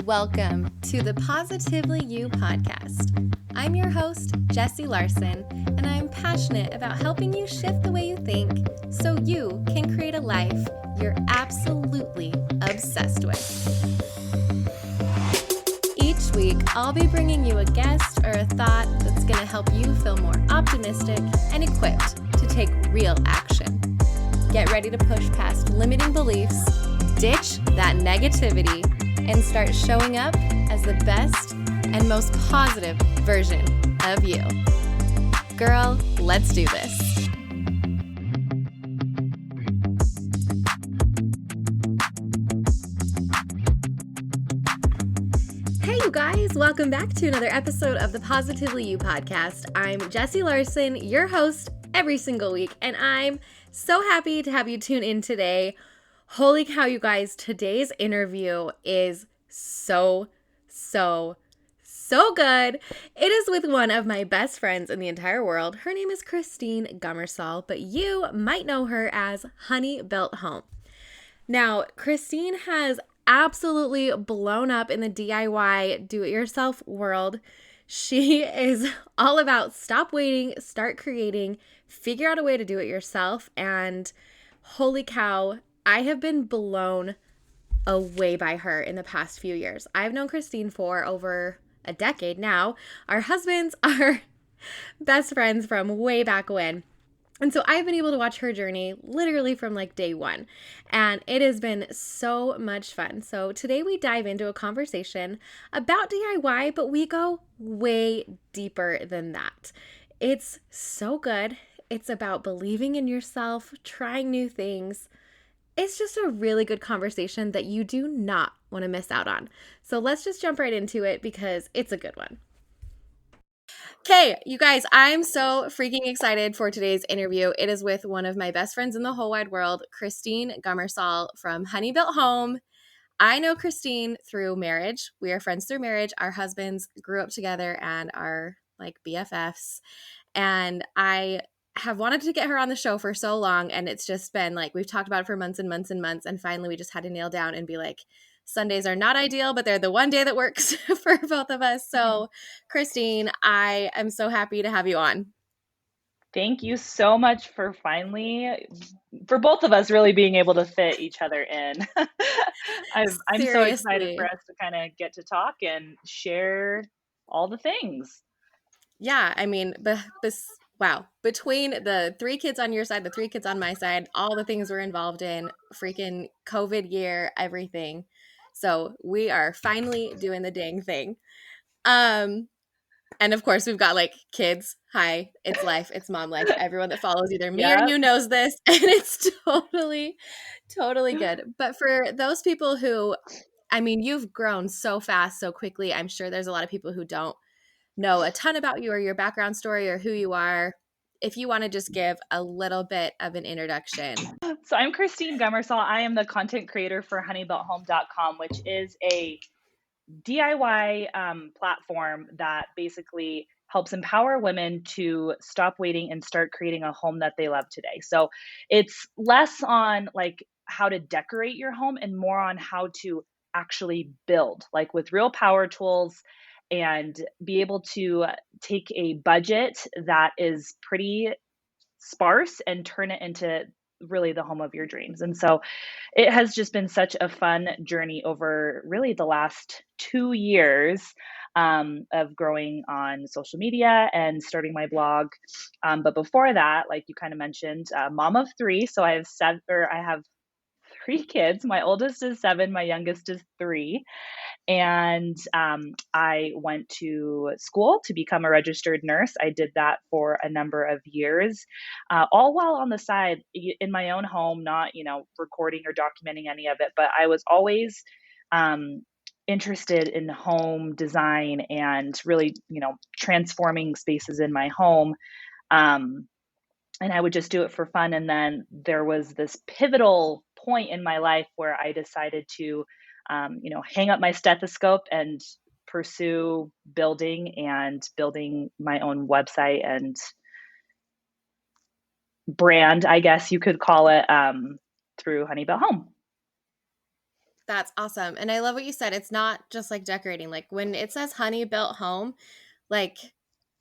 Welcome to the Positively You podcast. I'm your host, Jessie Larson, and I'm passionate about helping you shift the way you think so you can create a life you're absolutely obsessed with. Each week, I'll be bringing you a guest or a thought that's going to help you feel more optimistic and equipped to take real action. Get ready to push past limiting beliefs, ditch that negativity, and start showing up as the best and most positive version of you. Girl, let's do this. Hey, you guys, welcome back to another episode of the Positively You podcast. I'm Jessie Larson, your host every single week, and I'm so happy to have you tune in today. Holy cow, you guys, today's interview is so good. It is with one of my best friends in the entire world. Her name is Christine Gumm, but you might know her as Honey Built Home. Now, Christine has absolutely blown up in the DIY do-it-yourself world. She is all about stop waiting, start creating, figure out a way to do it yourself, and holy cow, I have been blown away by her in the past few years. I've known Christine for over a decade now. Our husbands are best friends from way back when. And so I've been able to watch her journey literally from like day one. And it has been so much fun. So today we dive into a conversation about DIY, but we go way deeper than that. It's so good. It's about believing in yourself, trying new things. It's just a really good conversation that you do not want to miss out on. So let's just jump right into it because it's a good one. Okay, you guys, I'm so freaking excited for today's interview. It is with one of my best friends in the whole wide world, Christine Gumm from Honey Built Home. I know Christine through marriage. We are friends through marriage. Our husbands grew up together and are like BFFs. And I have wanted to get her on the show for so long, and it's just been like we've talked about it for months and months and months, and finally we just had to nail down and be like, Sundays are not ideal, but they're the one day that works for both of us. So Christine, I am so happy to have you on. Thank you so much for both of us really being able to fit each other in. I'm so excited for us to kind of get to talk and share all the things. Yeah, I mean, wow. Between the 3 kids on your side, the 3 kids on my side, all the things we're involved in, freaking COVID year, everything. So we are finally doing the dang thing. And of course, we've got like kids. Hi, it's life. It's mom life. Everyone that follows either me or you knows this. And it's totally good. But for those people who, I mean, you've grown so fast, so quickly. I'm sure there's a lot of people who don't know a ton about you or your background story or who you are. If you want to just give a little bit of an introduction. So I'm Christine Gumm. I am the content creator for honeybuilthome.com, which is a DIY platform that basically helps empower women to stop waiting and start creating a home that they love today. So it's less on like how to decorate your home and more on how to actually build, like with real power tools, and be able to take a budget that is pretty sparse and turn it into really the home of your dreams. And so it has just been such a fun journey over really the last 2 years of growing on social media and starting my blog. But before that, like you kind of mentioned, mom of 3. So I have 3 kids. My oldest is 7, my youngest is 3. And I went to school to become a registered nurse. I did that for a number of years, all while on the side in my own home, not, recording or documenting any of it. But I was always interested in home design and really, transforming spaces in my home. And I would just do it for fun. And then there was this pivotal point in my life where I decided to hang up my stethoscope and pursue building my own website and brand, I guess you could call it, through Honey Built Home. That's awesome. And I love what you said. It's not just like decorating. Like when it says honey built home, like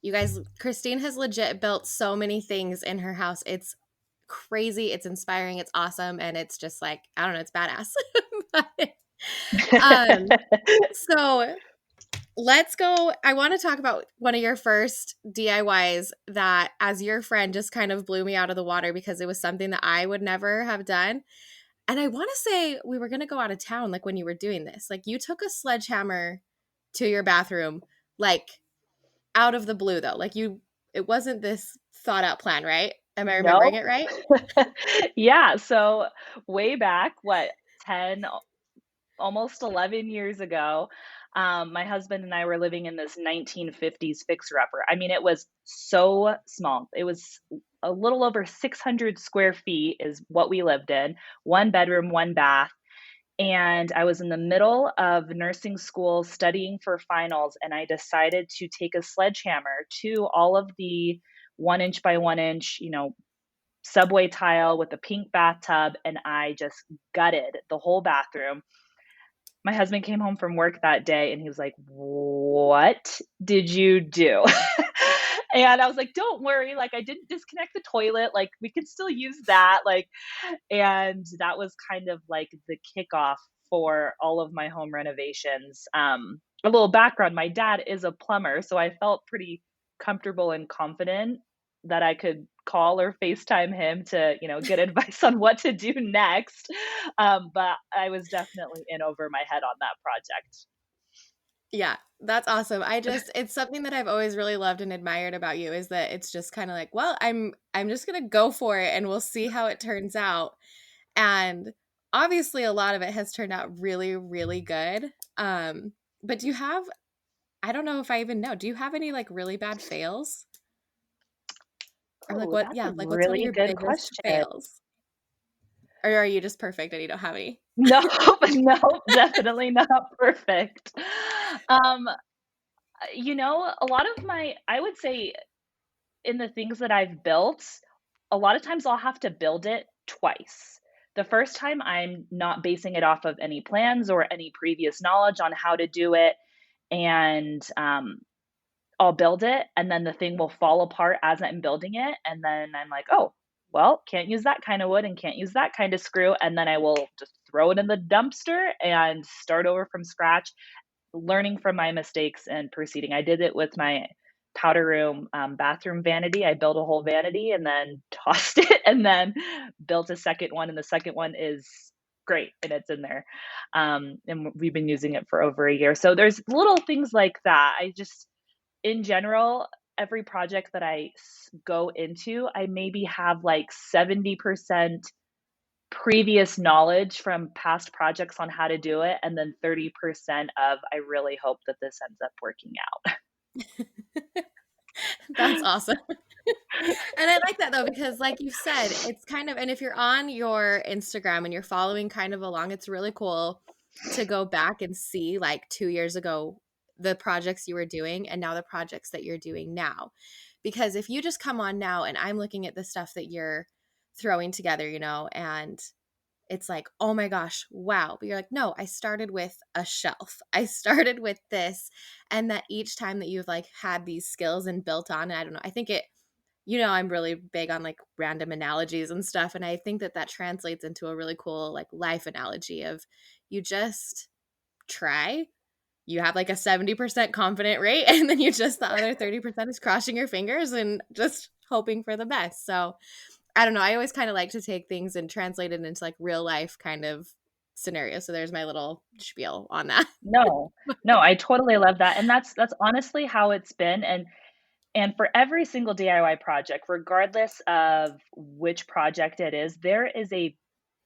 you guys, Christine has legit built so many things in her house. It's crazy. It's inspiring. It's awesome. And it's just like, I don't know, it's badass. But, um, so let's go. I want to talk about one of your first DIYs that, as your friend, just kind of blew me out of the water because it was something that I would never have done. And I want to say we were going to go out of town like when you were doing this. Like you took a sledgehammer to your bathroom, like out of the blue though. Like it wasn't this thought out plan, right? Am I remembering No. it right? Yeah, so way back, what, 10, almost 11 years ago, my husband and I were living in this 1950s fixer-upper. I mean, it was so small. It was a little over 600 square feet is what we lived in, one bedroom, one bath. And I was in the middle of nursing school studying for finals, and I decided to take a sledgehammer to all of the 1 inch by 1 inch, subway tile with a pink bathtub, and I just gutted the whole bathroom. My husband came home from work that day and he was like, "What did you do?" And I was like, "Don't worry, like I didn't disconnect the toilet, like we could still use that." And that was kind of like the kickoff for all of my home renovations. A little background, my dad is a plumber, so I felt pretty comfortable and confident that I could call or FaceTime him to, get advice on what to do next. But I was definitely in over my head on that project. Yeah, that's awesome. It's something that I've always really loved and admired about you is that it's just kind of like, well, I'm just going to go for it and we'll see how it turns out. And obviously a lot of it has turned out really, really good. But do you have, I don't know if I even know, do you have any like really bad fails? Or like Oh, what, that's a yeah, like what's some of really your good biggest question. fails? Or are you just perfect and you don't have any? No, no, definitely not perfect. Um, a lot of I would say in the things that I've built, a lot of times I'll have to build it twice. The first time I'm not basing it off of any plans or any previous knowledge on how to do it. And I'll build it and then the thing will fall apart as I'm building it. And then I'm like, oh, well, can't use that kind of wood and can't use that kind of screw. And then I will just throw it in the dumpster and start over from scratch, learning from my mistakes and proceeding. I did it with my powder room bathroom vanity. I built a whole vanity and then tossed it and then built a second one. And the second one is great and it's in there. And we've been using it for over a year. So there's little things like that. I just, in general, every project that go into, I maybe have like 70% previous knowledge from past projects on how to do it, and then 30% of I really hope that this ends up working out. That's awesome. And I like that though, because like you said, it's kind of, and if you're on your Instagram and you're following kind of along, it's really cool to go back and see like 2 years ago the projects you were doing and now the projects that you're doing now. Because if you just come on now and I'm looking at the stuff that you're throwing together, and it's like, oh my gosh, wow. But you're like, no, I started with a shelf. I started with this. And that each time that you've like had these skills and built on, and I don't know, I think I'm really big on like random analogies and stuff. And I think that that translates into a really cool like life analogy of you just try, you have like a 70% confident rate, and then the other 30% is crossing your fingers and just hoping for the best. So I don't know. I always kind of like to take things and translate it into like real life kind of scenario. So there's my little spiel on that. No, no, I totally love that, and that's honestly how it's been, and for every single DIY project, regardless of which project it is, there is a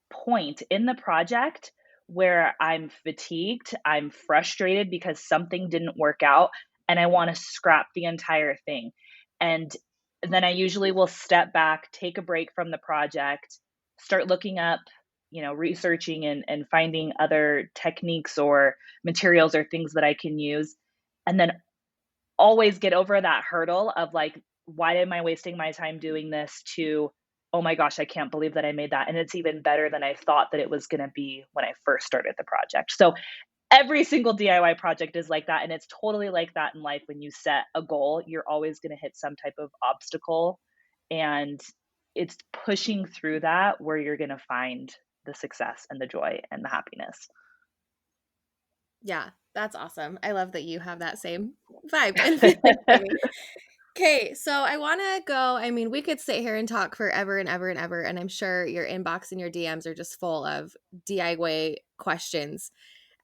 point in the project where I'm fatigued, I'm frustrated because something didn't work out, and I want to scrap the entire thing. And then I usually will step back, take a break from the project, start looking up, researching and finding other techniques or materials or things that I can use. And then always get over that hurdle of like, why am I wasting my time doing this to oh my gosh, I can't believe that I made that. And it's even better than I thought that it was going to be when I first started the project. So every single DIY project is like that. And it's totally like that in life. When you set a goal, you're always going to hit some type of obstacle. And it's pushing through that where you're going to find the success and the joy and the happiness. Yeah, that's awesome. I love that you have that same vibe and feeling for me. Okay, so I want to go. I mean, we could sit here and talk forever and ever and ever, and I'm sure your inbox and your DMs are just full of DIY questions,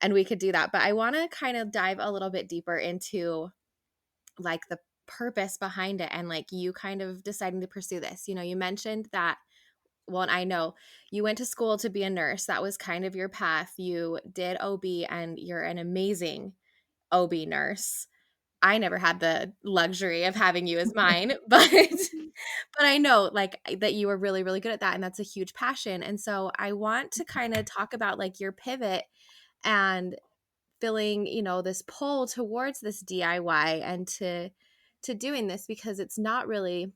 and we could do that. But I want to kind of dive a little bit deeper into like the purpose behind it and like you kind of deciding to pursue this. You know, you mentioned that, well, and I know you went to school to be a nurse. That was kind of your path. You did OB and you're an amazing OB nurse. I never had the luxury of having you as mine, but I know like that you were really really good at that and that's a huge passion. And so I want to kind of talk about like your pivot and feeling, you know, this pull towards this DIY and to doing this because it's not really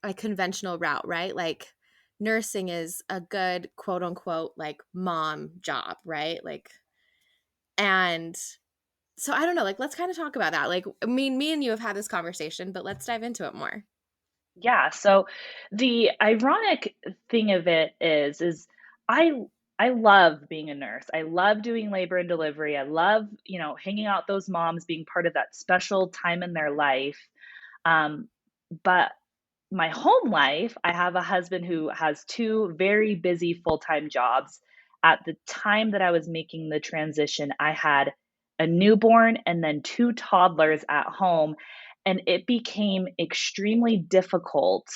a conventional route, right? Like nursing is a good quote unquote like mom job, right? Like and so I don't know, like let's kind of talk about that. Like I mean, me and you have had this conversation, but let's dive into it more. Yeah, so the ironic thing of it is I I love being a nurse. I love doing labor and delivery. I love, hanging out with those moms, being part of that special time in their life. Um, but my home life, I have a husband who has two very busy full-time jobs. At the time that I was making the transition, I had a newborn and then two toddlers at home, and it became extremely difficult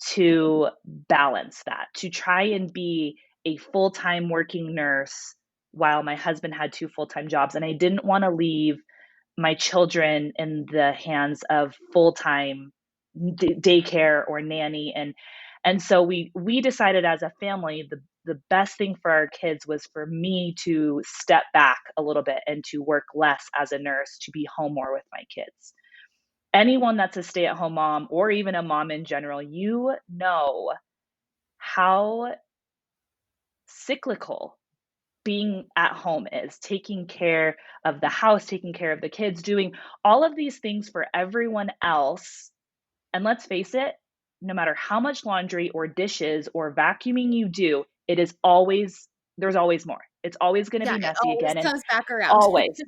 to balance that, to try and be a full-time working nurse while my husband had two full-time jobs, and I didn't want to leave my children in the hands of full-time daycare or nanny. And so we decided as a family the best thing for our kids was for me to step back a little bit and to work less as a nurse, to be home more with my kids. Anyone that's a stay-at-home mom or even a mom in general, you know how cyclical being at home is, taking care of the house, taking care of the kids, doing all of these things for everyone else. And let's face it, no matter how much laundry or dishes or vacuuming you do, there's always more. It's always going to Yeah, be it messy always again, and comes back around. always.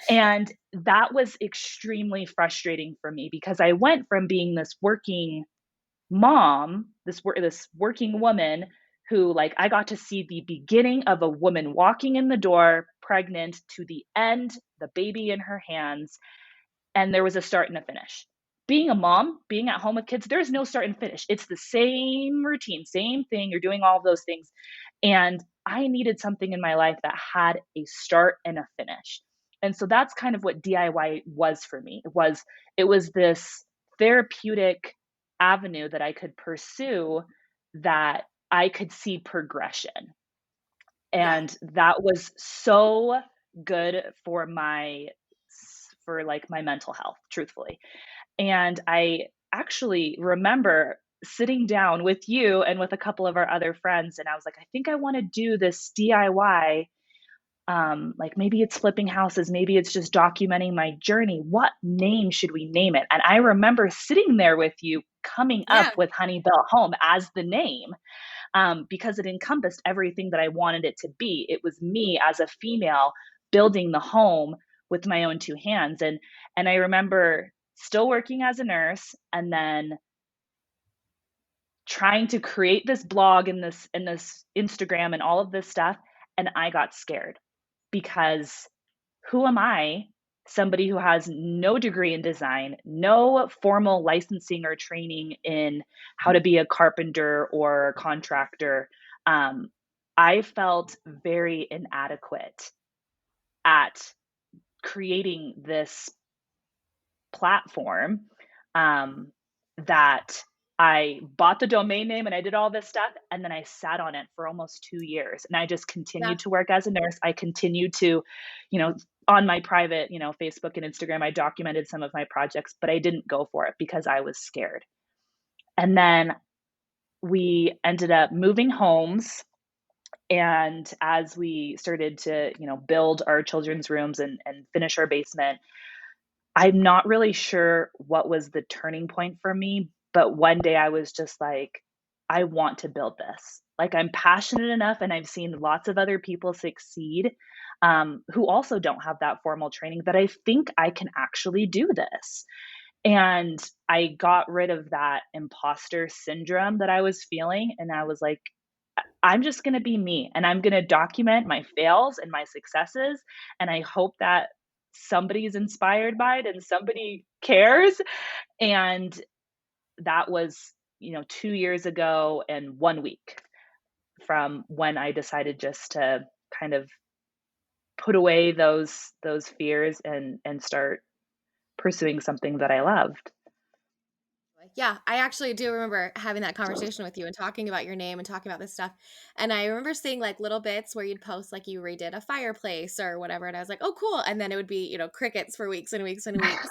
And that was extremely frustrating for me because I went from being this working mom, this working woman who, like, I got to see the beginning of a woman walking in the door pregnant to the end, the baby in her hands, and there was a start and a finish. Being a mom, being at home with kids, there's no start and finish. It's the same routine, same thing. You're doing all of those things. And I needed something in my life that had a start and a finish. And so that's kind of what DIY was for me. It was this therapeutic avenue that I could pursue, that I could see progression. Yeah. And that was so good for like my mental health, truthfully. And I actually remember sitting down with you and with a couple of our other friends, and I was like, I think I want to do this DIY. Like, maybe it's flipping houses, maybe it's just documenting my journey. What name should we name it? And I remember sitting there with you coming up Yeah. with Honey Built Home as the name, because it encompassed everything that I wanted it to be. It was me as a female building the home with my own two hands. And I remember still working as a nurse, and then trying to create this blog and this Instagram and all of this stuff, and I got scared because who am I, somebody who has no degree in design, no formal licensing or training in how to be a carpenter or a contractor? Um, I felt very inadequate at creating this platform, um, that I bought the domain name and I did all this stuff. And then I sat on it for almost 2 years. And I just Yeah. continued to work as a nurse. I continued to, you know, on my private, Facebook and Instagram, I documented some of my projects, but I didn't go for it because I was scared. And then we ended up moving homes. And as we started to, build our children's rooms and finish our basement, I'm not really sure what was the turning point for me, but one day I was just like, I want to build this. Like, I'm passionate enough, and I've seen lots of other people succeed, who also don't have that formal training, that I think I can actually do this. And I got rid of that imposter syndrome that I was feeling. And I was like, I'm just going to be me, and I'm going to document my fails and my successes. And I hope that somebody's inspired by it and somebody cares. And that was, 2 years ago and 1 week from when I decided just to kind of put away those fears and start pursuing something that I loved. Yeah, I actually do remember having that conversation with you and talking about your name and talking about this stuff. And I remember seeing like little bits where you'd post like you redid a fireplace or whatever. And I was like, oh, cool. And then it would be, crickets for weeks and weeks and weeks.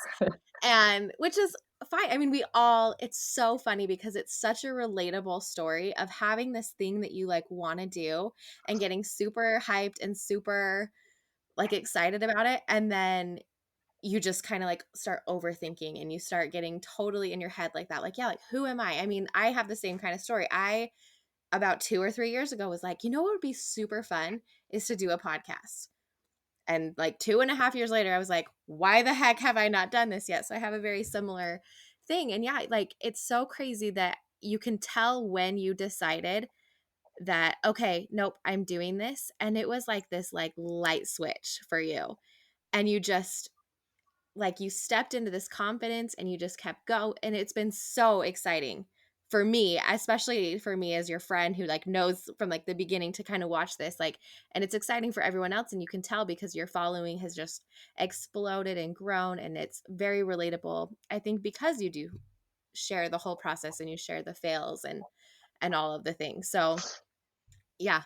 And which is fine. I mean, it's so funny because it's such a relatable story of having this thing that you like want to do and getting super hyped and super like excited about it. And then you just kind of like start overthinking and you start getting totally in your head like that. Like, yeah, like who am I? I mean, I have the same kind of story. I, about 2 or 3 years ago, was like, what would be super fun is to do a podcast. And like 2.5 years later, I was like, why the heck have I not done this yet? So I have a very similar thing. And yeah, like it's so crazy that you can tell when you decided that, okay, nope, I'm doing this. And it was like this like light switch for you. And you just like you stepped into this confidence and you just kept go, and it's been so exciting for me, especially for me as your friend who like knows from like the beginning to kind of watch this, like, and it's exciting for everyone else, and you can tell because your following has just exploded and grown, and it's very relatable, I think, because you do share the whole process and you share the fails and all of the things. So yeah.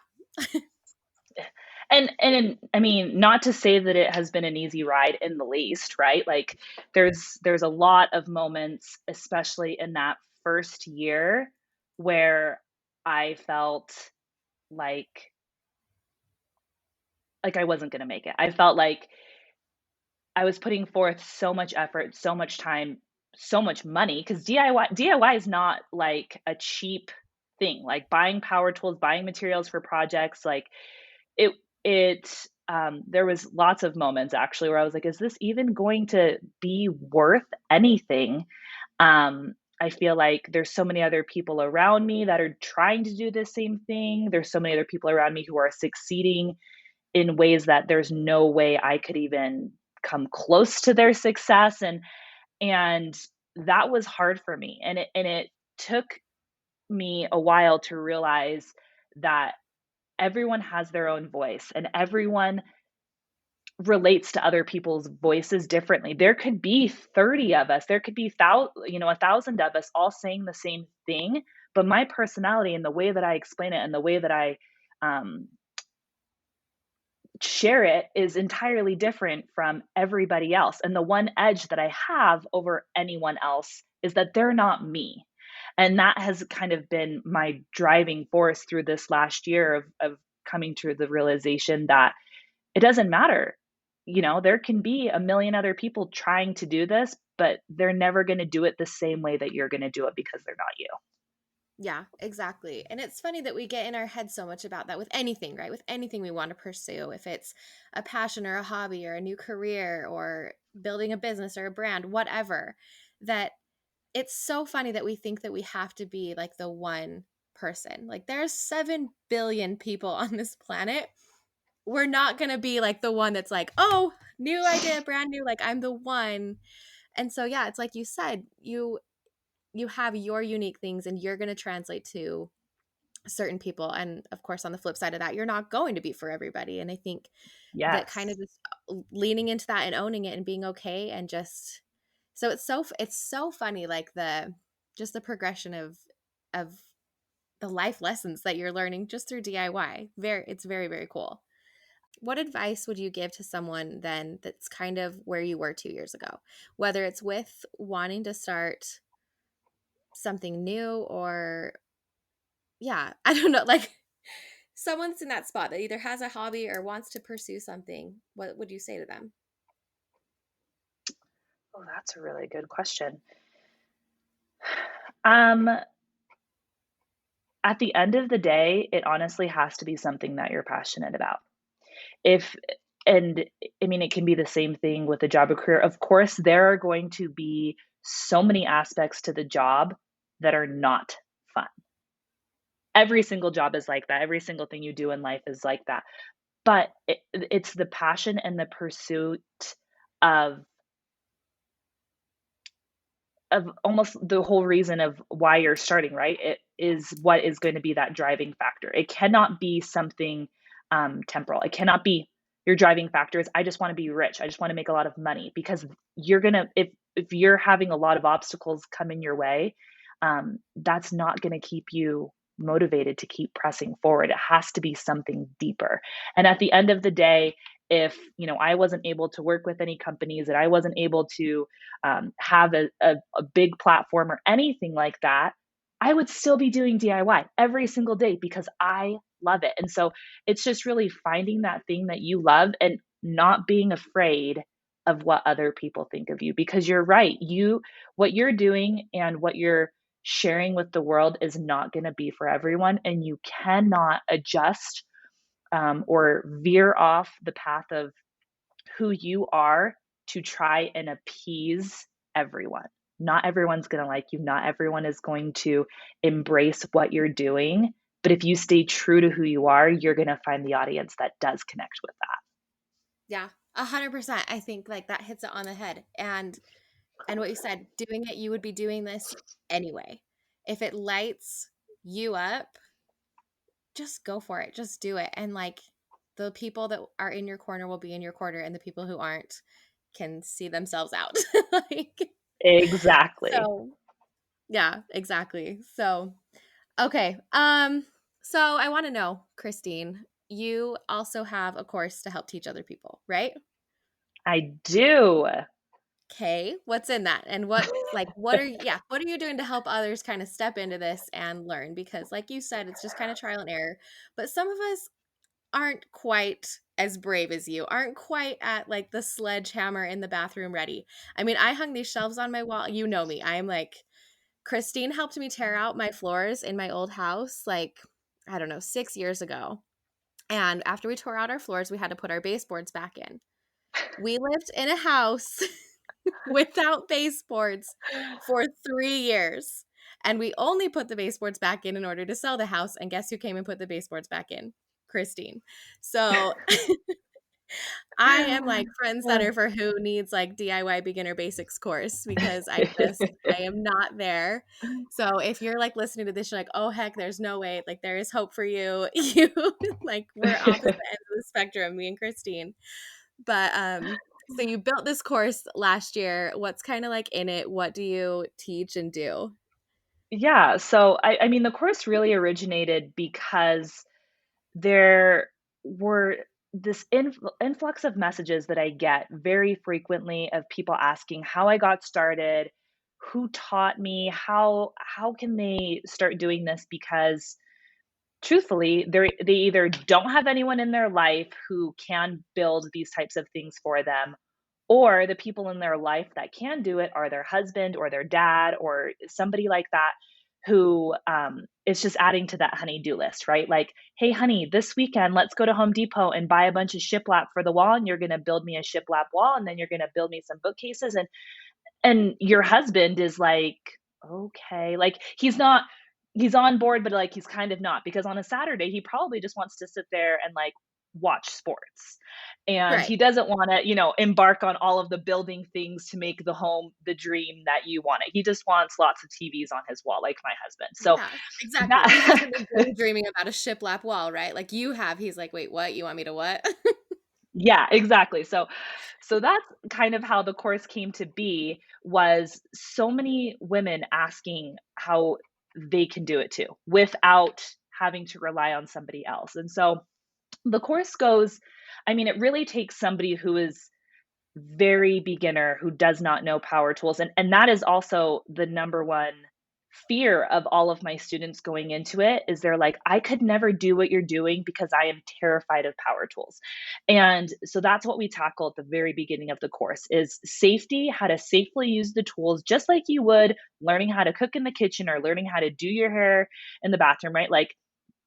And I mean, not to say that it has been an easy ride in the least, right? Like there's a lot of moments, especially in that first year, where I felt like I wasn't going to make it. I felt like I was putting forth so much effort, so much time, so much money, because DIY is not like a cheap thing. Like buying power tools, buying materials for projects, like it there was lots of moments actually where I was like, is this even going to be worth anything? I feel like there's so many other people around me that are trying to do the same thing. There's so many other people around me who are succeeding in ways that there's no way I could even come close to their success. And that was hard for me. And it took me a while to realize that everyone has their own voice and everyone relates to other people's voices differently. There could be 30 of us, there could be 1,000 of us all saying the same thing, but my personality and the way that I explain it and the way that I um, share it is entirely different from everybody else. And the one edge that I have over anyone else is that they're not me. And that has kind of been my driving force through this last year of coming to the realization that it doesn't matter. There can be a million other people trying to do this, but they're never going to do it the same way that you're going to do it because they're not you. Yeah, exactly. And it's funny that we get in our head so much about that with anything, right? With anything we want to pursue, if it's a passion or a hobby or a new career or building a business or a brand, whatever, that it's so funny that we think that we have to be like the one person. Like there's 7 billion people on this planet. We're not going to be like the one that's like, "Oh, new idea, brand new, like I'm the one." And so yeah, it's like you said, you have your unique things and you're going to translate to certain people, and of course on the flip side of that, you're not going to be for everybody. And I think that kind of Yes. just leaning into that and owning it and being okay, and just so it's so funny, like the just the progression of the life lessons that you're learning just through DIY. It's very, very cool. What advice would you give to someone then that's kind of where you were 2 years ago, whether it's with wanting to start something new or yeah, I don't know, like someone's in that spot that either has a hobby or wants to pursue something, what would you say to them? Oh, that's a really good question. Um, at the end of the day, it honestly has to be something that you're passionate about. If and I mean, it can be the same thing with a job or career. Of course, there are going to be so many aspects to the job that are not fun. Every single job is like that. Every single thing you do in life is like that. But it's the passion and the pursuit of almost the whole reason of why you're starting, right? It is what is going to be that driving factor. It cannot be something temporal. It cannot be your driving factor is I just want to be rich. I just want to make a lot of money because you're gonna if you're having a lot of obstacles come in your way, that's not going to keep you motivated to keep pressing forward. It has to be something deeper. And at the end of the day, if I wasn't able to work with any companies, that I wasn't able to have a big platform or anything like that, I would still be doing DIY every single day because I love it. And so it's just really finding that thing that you love and not being afraid of what other people think of you because you're right. What you're doing and what you're sharing with the world is not going to be for everyone, and you cannot adjust or veer off the path of who you are to try and appease everyone. Not everyone's going to like you. Not everyone is going to embrace what you're doing. But if you stay true to who you are, you're going to find the audience that does connect with that. Yeah, 100%. I think like that hits it on the head. And what you said, doing it, you would be doing this anyway. If it lights you up, just go for it. Just do it. And like the people that are in your corner will be in your corner, and the people who aren't can see themselves out. Like, Exactly. so yeah, exactly. So, okay. So I want to know, Christine, you also have a course to help teach other people, right? I do. Okay, what's in that? And what are you doing to help others kind of step into this and learn? Because like you said, it's just kind of trial and error. But some of us aren't quite as brave as you, aren't quite at like the sledgehammer in the bathroom ready. I mean, I hung these shelves on my wall. You know me. I'm like Christine helped me tear out my floors in my old house like I don't know, 6 years ago. And after we tore out our floors, we had to put our baseboards back in. We lived in a house without baseboards for 3 years. And we only put the baseboards back in order to sell the house. And guess who came and put the baseboards back in? Christine. So I am like front center for who needs like DIY beginner basics course because I am not there. So if you're like listening to this, you're like, oh heck, there's no way. Like there is hope for you. You like we're opposite ends of the spectrum, me and Christine. But so you built this course last year. What's kind of like in it? What do you teach and do? Yeah. So, I mean, the course really originated because there were this influx of messages that I get very frequently of people asking how I got started, who taught me, how can they start doing this because truthfully they either don't have anyone in their life who can build these types of things for them, or the people in their life that can do it are their husband or their dad or somebody like that who is just adding to that honey-do list, right? Like, hey, honey, this weekend, let's go to Home Depot and buy a bunch of shiplap for the wall, and you're going to build me a shiplap wall, and then you're going to build me some bookcases, and your husband is like, okay, like he's on board, but like he's kind of not because on a Saturday he probably just wants to sit there and like watch sports. And Right. he doesn't want to, embark on all of the building things to make the home the dream that you want it. He just wants lots of TVs on his wall, like my husband. So Yeah, exactly. He that hasn't been daydreaming about a shiplap wall, right? Like you have. He's like, wait, what? You want me to what? yeah, exactly. So that's kind of how the course came to be, was so many women asking how they can do it too without having to rely on somebody else. And so the course goes, I mean, it really takes somebody who is very beginner, who does not know power tools. And that is also the number one fear of all of my students going into it is they're like, I could never do what you're doing because I am terrified of power tools. And so that's what we tackle at the very beginning of the course is safety, how to safely use the tools, just like you would learning how to cook in the kitchen or learning how to do your hair in the bathroom, right? Like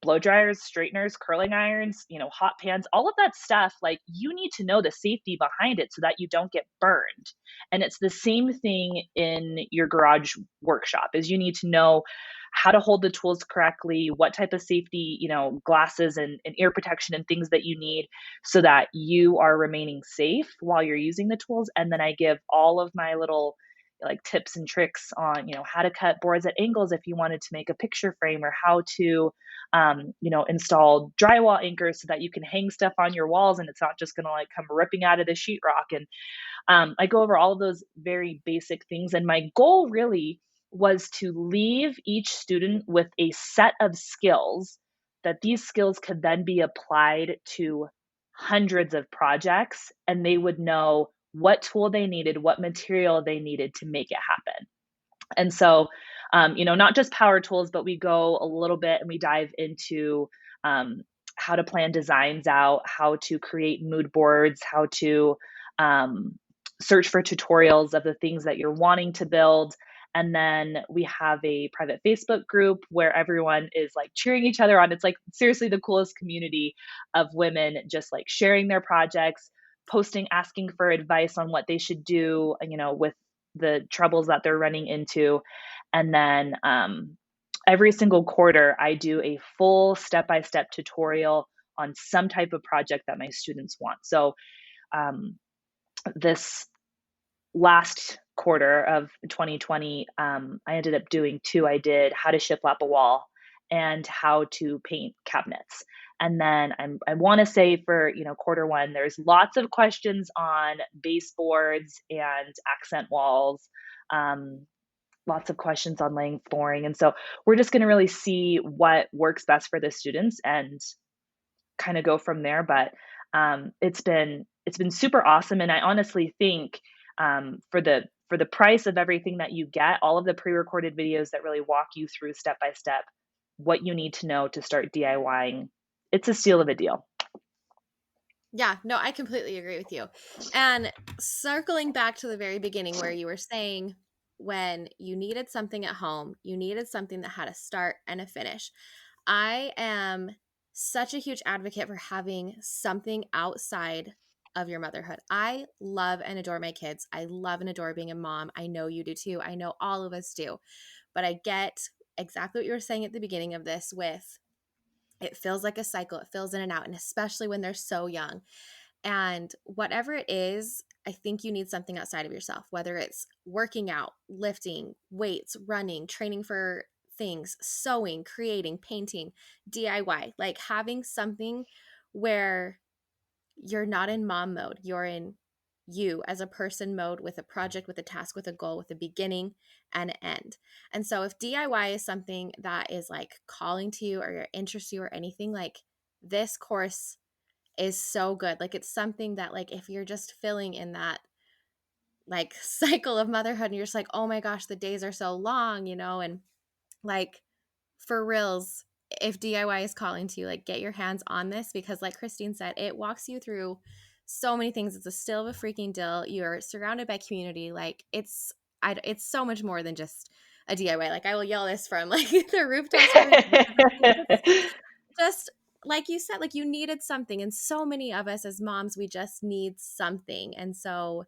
blow dryers, straighteners, curling irons, hot pans, all of that stuff, like you need to know the safety behind it so that you don't get burned. And it's the same thing in your garage workshop is you need to know how to hold the tools correctly, what type of safety, glasses and ear protection and things that you need so that you are remaining safe while you're using the tools. And then I give all of my little like tips and tricks on how to cut boards at angles if you wanted to make a picture frame, or how to install drywall anchors so that you can hang stuff on your walls and it's not just going to like come ripping out of the sheetrock. And I go over all of those very basic things. And my goal really was to leave each student with a set of skills that these skills could then be applied to hundreds of projects, and they would know what tool they needed, what material they needed to make it happen. And so, not just power tools, but we go a little bit and we dive into how to plan designs out, how to create mood boards, how to um, search for tutorials of the things that you're wanting to build. And then we have a private Facebook group where everyone is like cheering each other on. It's like seriously the coolest community of women just like sharing their projects, posting, asking for advice on what they should do, with the troubles that they're running into. And then every single quarter, I do a full step-by-step tutorial on some type of project that my students want. So um, this last quarter of 2020, I ended up doing two. I did how to shiplap a wall and how to paint cabinets. And then I want to say for quarter one, there's lots of questions on baseboards and accent walls. Lots of questions on laying flooring. And so we're just going to really see what works best for the students and kind of go from there. But it's been super awesome, and I honestly think for the price of everything that you get, all of the pre-recorded videos that really walk you through step by step what you need to know to start DIYing, it's a steal of a deal. Yeah, no, I completely agree with you. And circling back to the very beginning where you were saying when you needed something at home, you needed something that had a start and a finish. I am such a huge advocate for having something outside of your motherhood. I love and adore my kids. I love and adore being a mom. I know you do too. I know all of us do. But I get exactly what you were saying at the beginning of this with it feels like a cycle. It feels in and out, and especially when they're so young. And whatever it is, I think you need something outside of yourself, whether it's working out, lifting, weights, running, training for things, sewing, creating, painting, DIY, like having something where you're not in mom mode, you're in you as a person mode with a project, with a task, with a goal, with a beginning and an end. And so if DIY is something that is like calling to you or interests you or anything, like this course is so good. Like it's something that like if you're just filling in that like cycle of motherhood and you're just like, oh my gosh, the days are so long, and like for reals, if DIY is calling to you, like get your hands on this because like Christine said, it walks you through so many things. It's a still of a freaking deal. You're surrounded by community. Like it's so much more than just a DIY. Like I will yell this from like the rooftops every day. Just like you said, like you needed something. And so many of us as moms, we just need something. And so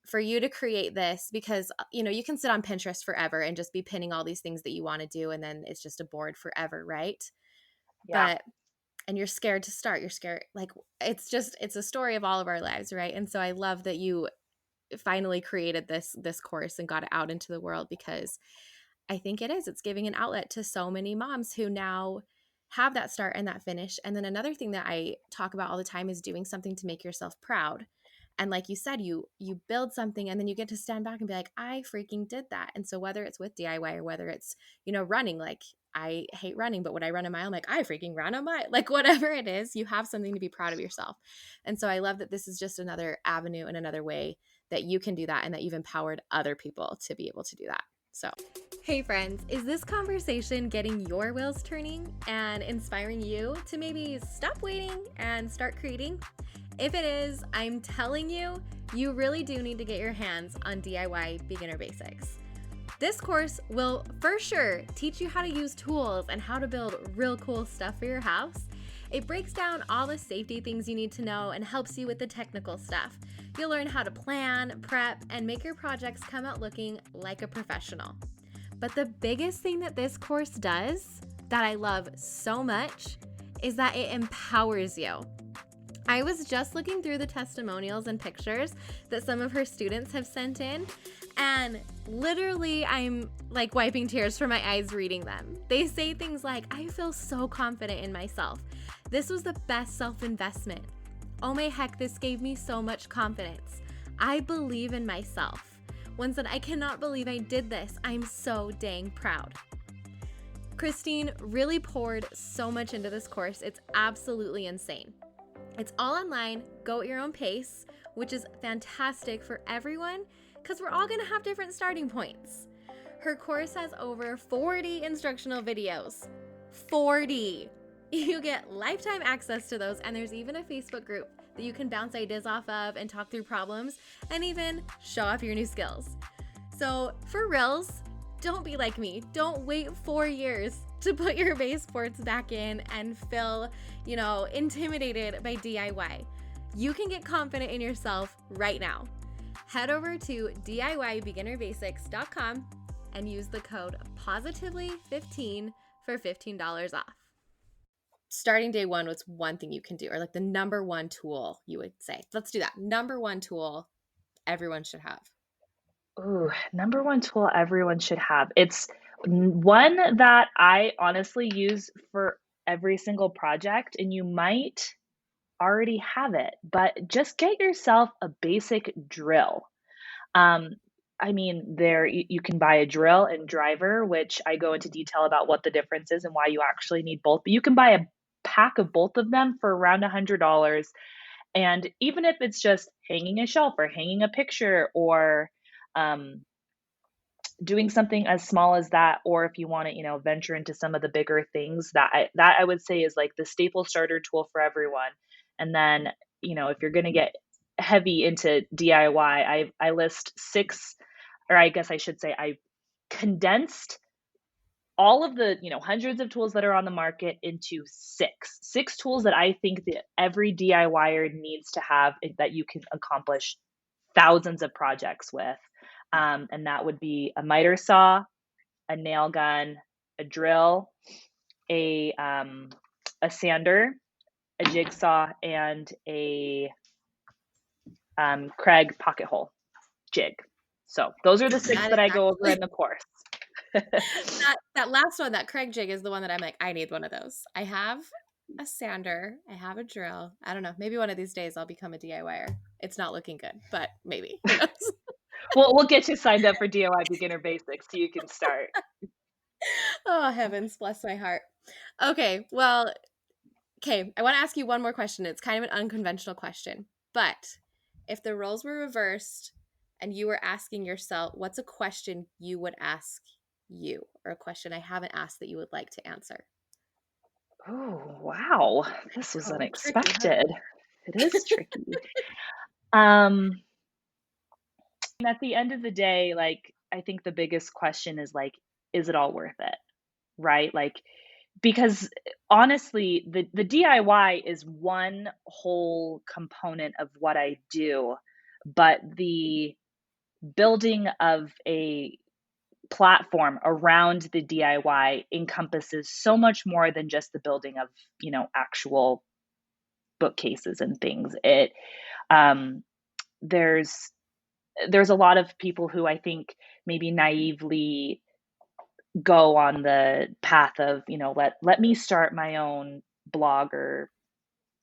for you to create this, because, you can sit on Pinterest forever and just be pinning all these things that you want to do. And then it's just a board forever. Right. Yeah. But, and you're scared to start. You're scared. Like it's a story of all of our lives. Right. And so I love that you finally created this course and got it out into the world because I think it's giving an outlet to so many moms who now have that start and that finish. And then another thing that I talk about all the time is doing something to make yourself proud. And like you said, you build something and then you get to stand back and be like, I freaking did that. And so whether it's with DIY or whether it's, running, like I hate running, but when I run a mile, I'm like, I freaking ran a mile. Like whatever it is, you have something to be proud of yourself. And so I love that this is just another avenue and another way that you can do that and that you've empowered other people to be able to do that. So, hey friends, is this conversation getting your wheels turning and inspiring you to maybe stop waiting and start creating? If it is, I'm telling you, you really do need to get your hands on DIY Beginner Basics. This course will for sure teach you how to use tools and how to build real cool stuff for your house. It breaks down all the safety things you need to know and helps you with the technical stuff. You'll learn how to plan, prep, and make your projects come out looking like a professional. But the biggest thing that this course does that I love so much is that it empowers you. I was just looking through the testimonials and pictures that some of her students have sent in, and literally I'm like wiping tears from my eyes reading them. They say things like, I feel so confident in myself. This was the best self-investment. Oh my heck, this gave me so much confidence. I believe in myself. One said, I cannot believe I did this. I'm so dang proud. Christine really poured so much into this course. It's absolutely insane. It's all online, go at your own pace, which is fantastic for everyone because we're all going to have different starting points. Her course has over 40 instructional videos. 40! You get lifetime access to those, and there's even a Facebook group that you can bounce ideas off of and talk through problems and even show off your new skills. So for reals, don't be like me. Don't wait 4 years to put your baseboards back in and feel, intimidated by DIY. You can get confident in yourself right now. Head over to DIYBeginnerBasics.com and use the code POSITIVELY15 for $15 off. Starting day one, what's one thing you can do, or like the number one tool you would say? Let's do that. Number one tool everyone should have. Ooh, number one tool everyone should have. It's one that I honestly use for every single project, and you might already have it, but just get yourself a basic drill. Um, I mean, you can buy a drill and driver, which I go into detail about what the difference is and why you actually need both. But you can buy a pack of both of them for around $100. And even if it's just hanging a shelf or hanging a picture or um, doing something as small as that, or if you want to, venture into some of the bigger things, that I would say is like the staple starter tool for everyone. And then, if you're going to get heavy into DIY, I list six, or I guess I should say I condensed all of the, hundreds of tools that are on the market into six tools that I think that every DIYer needs to have, that you can accomplish thousands of projects with. And that would be a miter saw, a nail gun, a drill, a sander, a jigsaw, and a Craig pocket hole jig. So those are the six That that is I go over actually in the course. that last one, that Craig jig, is the one that I'm like, I need one of those. I have a sander, I have a drill. I don't know. Maybe one of these days I'll become a DIYer. It's not looking good, but maybe. Who knows? Well, we'll get you signed up for DIY Beginner Basics so you can start. Oh, heavens, bless my heart. Okay, well, I want to ask you one more question. It's kind of an unconventional question, but if the roles were reversed and you were asking yourself, what's a question you would ask you, or a question I haven't asked that you would like to answer? Oh, wow. This was Oh, tricky, huh? unexpected. It is tricky. Um, at the end of the day, like, I think the biggest question is like, is it all worth it? Right? Like, because honestly, the DIY is one whole component of what I do, but the building of a platform around the DIY encompasses so much more than just the building of, actual bookcases and things. It um there's there's a lot of people who I think maybe naively go on the path of, let me start my own blog or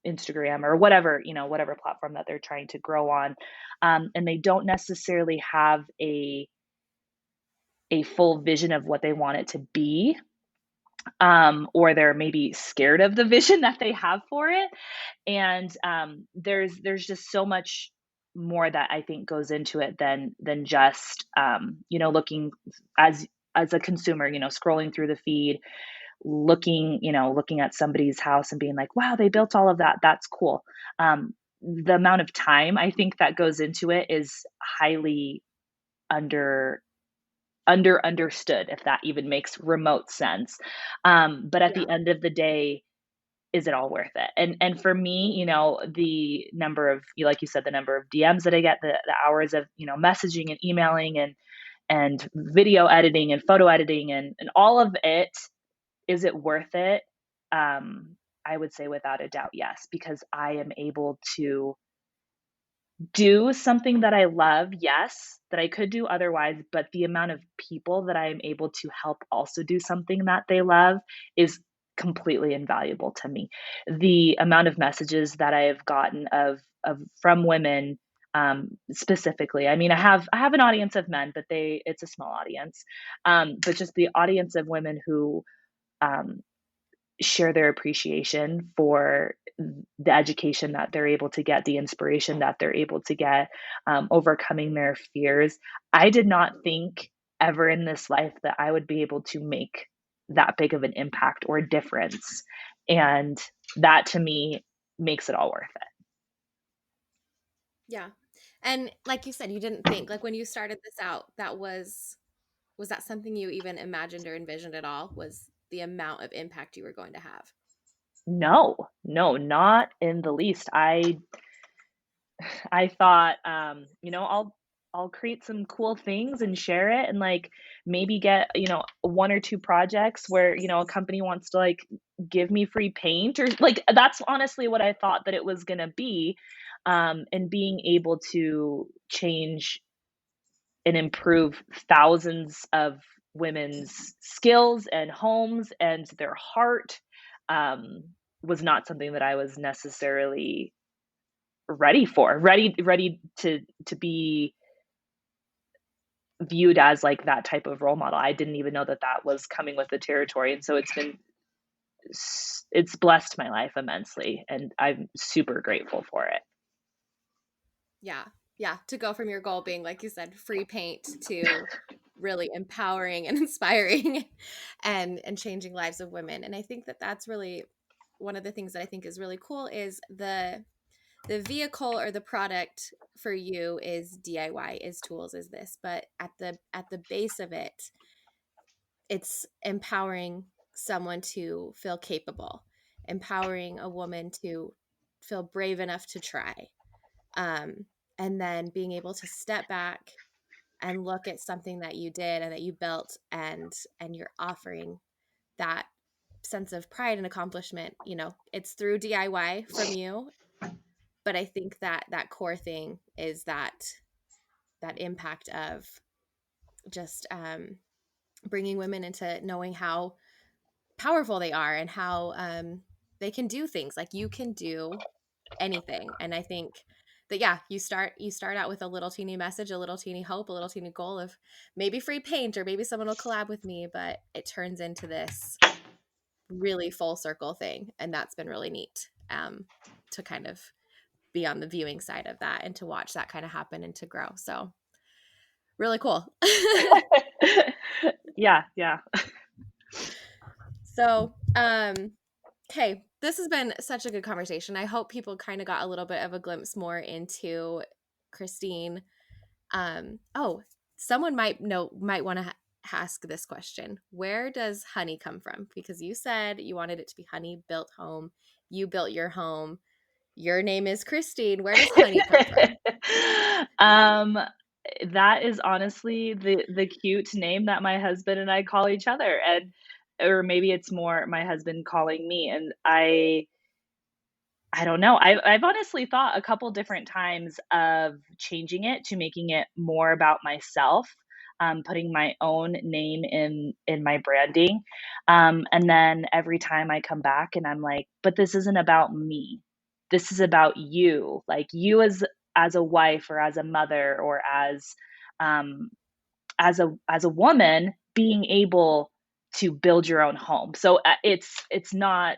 Instagram or whatever, whatever platform that they're trying to grow on. And they don't necessarily have a full vision of what they want it to be. Or they're maybe scared of the vision that they have for it. And there's just so much more that I think goes into it than just looking as as a consumer, scrolling through the feed, looking at somebody's house and being like, wow, they built all of that. That's cool. The amount of time I think that goes into it is highly under understood, if that even makes remote sense. But at Yeah. the end of the day, is it all worth it? And for me, the number of, like you said, the number of DMs that I get, the hours of, messaging and emailing and video editing and photo editing and all of it, is it worth it? I would say without a doubt, yes, because I am able to do something that I love, yes, that I could do otherwise, but the amount of people that I am able to help also do something that they love is completely invaluable to me. The amount of messages that I have gotten of from women, specifically. I mean, I have an audience of men, but it's a small audience. But just the audience of women who um, share their appreciation for the education that they're able to get, the inspiration that they're able to get, overcoming their fears. I did not think ever in this life that I would be able to make that big of an impact or difference. And that to me makes it all worth it. Yeah. And like you said, you didn't think, like when you started this out, was that something you even imagined or envisioned at all? Was the amount of impact you were going to have? No, no, not in the least. I thought, I'll create some cool things and share it and like maybe get, one or two projects where, a company wants to like give me free paint or like that's honestly what I thought that it was gonna be. And being able to change and improve thousands of women's skills and homes and their heart um, was not something that I was necessarily ready to be viewed as like that type of role model. I didn't even know that that was coming with the territory, and so it's blessed my life immensely, and I'm super grateful for it. Yeah. Yeah. To go from your goal being, like you said, free paint to really empowering and inspiring and changing lives of women. And I think that that's really one of the things that I think is really cool is the vehicle or the product for you is DIY, is tools, is this, but at the base of it, it's empowering someone to feel capable, empowering a woman to feel brave enough to try, um, and then being able to step back and look at something that you did and that you built, and you're offering that sense of pride and accomplishment. It's through DIY from you, but I think that that core thing is that impact of just bringing women into knowing how powerful they are and how they can do things. Like you can do anything. And I think that yeah, you start out with a little teeny message, a little teeny hope, a little teeny goal of maybe free paint or maybe someone will collab with me, but it turns into this really full circle thing, and that's been really neat, to kind of be on the viewing side of that and to watch that kind of happen and to grow. So really cool. Yeah, yeah. So, okay, this has been such a good conversation. I hope people kind of got a little bit of a glimpse more into Christine. Oh, someone might want to ask this question. Where does honey come from? Because you said you wanted it to be honey built home. You built your home. Your name is Christine. Where does honey come from? um, that is honestly the cute name that my husband and I call each other, and or maybe it's more my husband calling me, and I don't know. I've honestly thought a couple different times of changing it to making it more about myself, putting my own name in my branding, and then every time I come back and I'm like, but this isn't about me. This is about you, like you as a wife or as a mother or um, as a woman being able to build your own home. So it's not,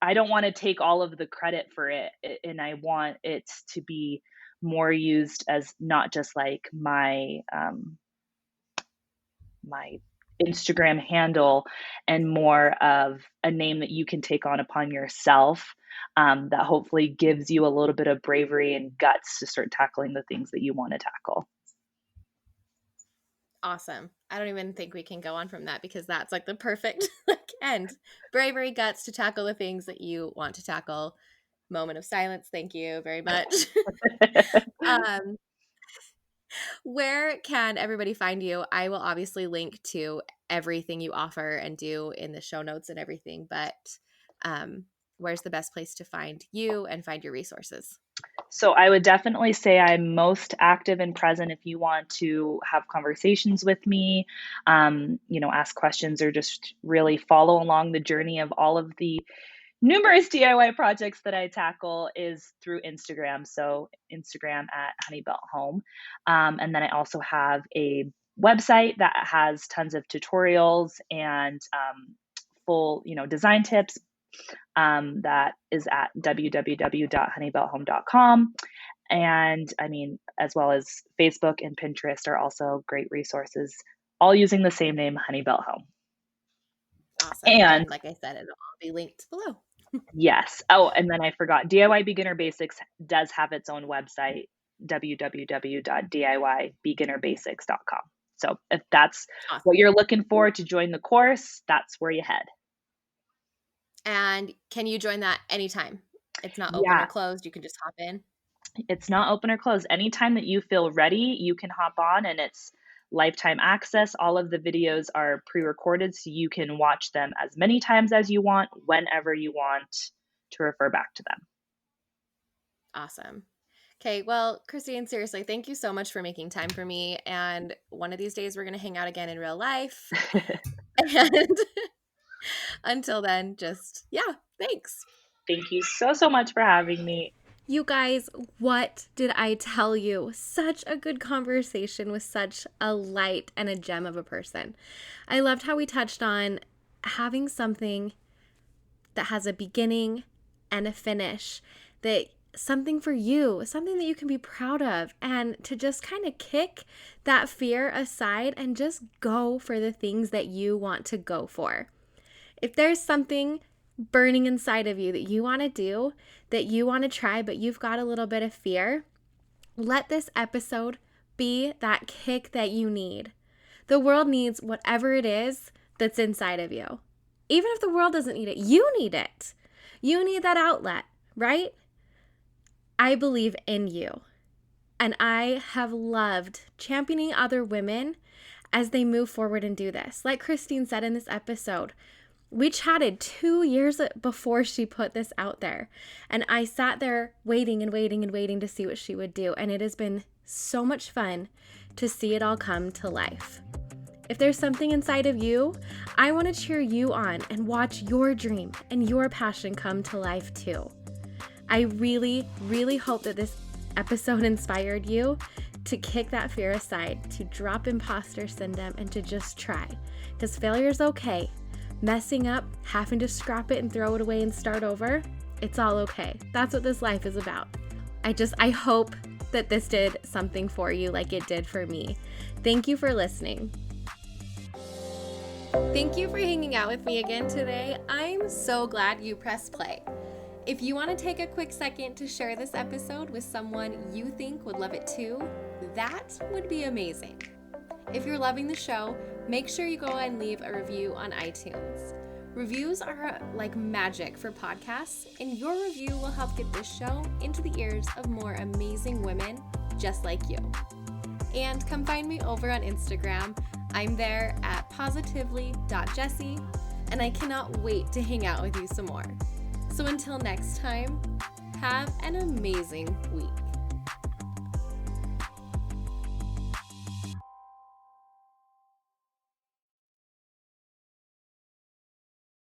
I don't want to take all of the credit for it, and I want it to be more used as not just like my Instagram handle, and more of a name that you can take on upon yourself, that hopefully gives you a little bit of bravery and guts to start tackling the things that you want to tackle. Awesome. I don't even think we can go on from that because that's like the perfect like end. Bravery, guts to tackle the things that you want to tackle. Moment of silence. Thank you very much. um, where can everybody find you? I will obviously link to everything you offer and do in the show notes and everything, but where's the best place to find you and find your resources? So I would definitely say I'm most active and present if you want to have conversations with me, ask questions, or just really follow along the journey of all of the numerous DIY projects that I tackle is through Instagram. So Instagram at Honeybelt Home. And then I also have a website that has tons of tutorials and full, design tips. That is at www.honeybelthome.com. And as well as Facebook and Pinterest are also great resources, all using the same name, Honeybelt Home. Awesome. And And like I said, it'll all be linked below. yes. Oh, and then I forgot, DIY Beginner Basics does have its own website, www.diybeginnerbasics.com. So if that's Awesome. what you're looking for to join the course, that's where you head. And can you join that anytime? It's not open Yeah, or closed. You can just hop in. it's not open or closed. Anytime that you feel ready, you can hop on, and it's lifetime access. All of the videos are pre-recorded, so you can watch them as many times as you want, whenever you want to refer back to them. Awesome. Okay, well, Christine, seriously, thank you so much for making time for me. And one of these days, we're going to hang out again in real life. And until then, thanks. Thank you so, so much for having me. You guys, what did I tell you? Such a good conversation with such a light and a gem of a person. I loved how we touched on having something that has a beginning and a finish, that something for you, something that you can be proud of, and to just kind of kick that fear aside and just go for the things that you want to go for. If there's something burning inside of you that you want to do, that you want to try, but you've got a little bit of fear, let this episode be that kick that you need. The world needs whatever it is that's inside of you. Even if the world doesn't need it, you need it. You need that outlet, right? I believe in you. And I have loved championing other women as they move forward and do this. Like Christine said in this episode, we chatted 2 years before she put this out there. And I sat there waiting and waiting and waiting to see what she would do. And it has been so much fun to see it all come to life. If there's something inside of you, I want to cheer you on and watch your dream and your passion come to life too. I really, really hope that this episode inspired you to kick that fear aside, to drop imposter syndrome, and to just try. Because failure is okay. Messing up, having to scrap it and throw it away and start over, it's all okay. That's what this life is about. I hope that this did something for you like it did for me. Thank you for listening. Thank you for hanging out with me again today. I'm so glad you pressed play. If you want to take a quick second to share this episode with someone you think would love it too, that would be amazing. If you're loving the show, make sure you go and leave a review on iTunes. Reviews are like magic for podcasts, and your review will help get this show into the ears of more amazing women just like you. And come find me over on Instagram. I'm there at positively.jessie, and I cannot wait to hang out with you some more. So until next time, have an amazing week.